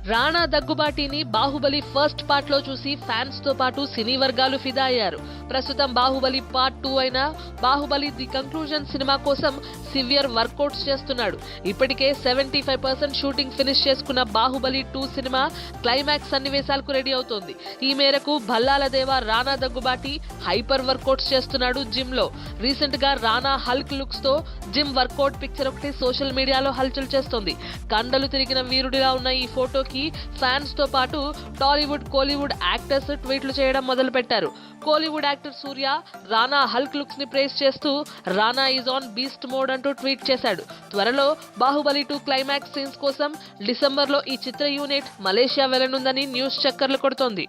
Rana దగ్గుబాటిని Baahubali first part లో చూసి fans తో పాటు సినీ వర్గాలు ఫిదా అయ్యారు. ప్రస్తుతం బాహుబలి పార్ట్ 2 అయిన బాహుబలి ది కంక్లూజన్ సినిమా కోసం సివియర్ వర్కౌట్స్ చేస్తున్నాడు. ఇప్పటికే 75% షూటింగ్ ఫినిష్ చేసుకున్న బాహుబలి 2 సినిమా క్లైమాక్స్ సన్నివేశాలకు రెడీ అవుతోంది. ఈ మేరకు భల్లాల దేవ రాణా దగ్గుబాటి హైపర్ వర్కౌట్స్ చేస్తున్నాడు జిమ్ లో. రీసెంట్ గా రాణా హల్క్ లుక్స్ తో జిమ్ వర్కౌట్ పిక్చర్ ఒకటి సోషల్ మీడియాలో హల్చల్ చేస్తోంది. కండలు తిరిగిన వీరుడిలా ఉన్న ఈ ఫోటోకి ఫ్యాన్స్ తో పాటు టాలీవుడ్ కోలీవుడ్ యాక్టర్స్ ట్వీట్లు చేయడం మొదలు పెట్టారు. కోలీవుడ్ యాక్టర్ సూర్య రానా హల్క్ లుక్స్ ని ప్రేస్ చేస్తూ రానా ఈజ్ ఆన్ బీస్ట్ మోడ్ అంటూ ట్వీట్ చేశాడు. త్వరలో బాహుబలి 2 క్లైమాక్స్ సీన్స్ కోసం డిసెంబర్ లో ఈ చిత్ర యూనిట్ మలేషియా వెళ్లనుందని న్యూస్ చక్కర్లు కొడుతోంది.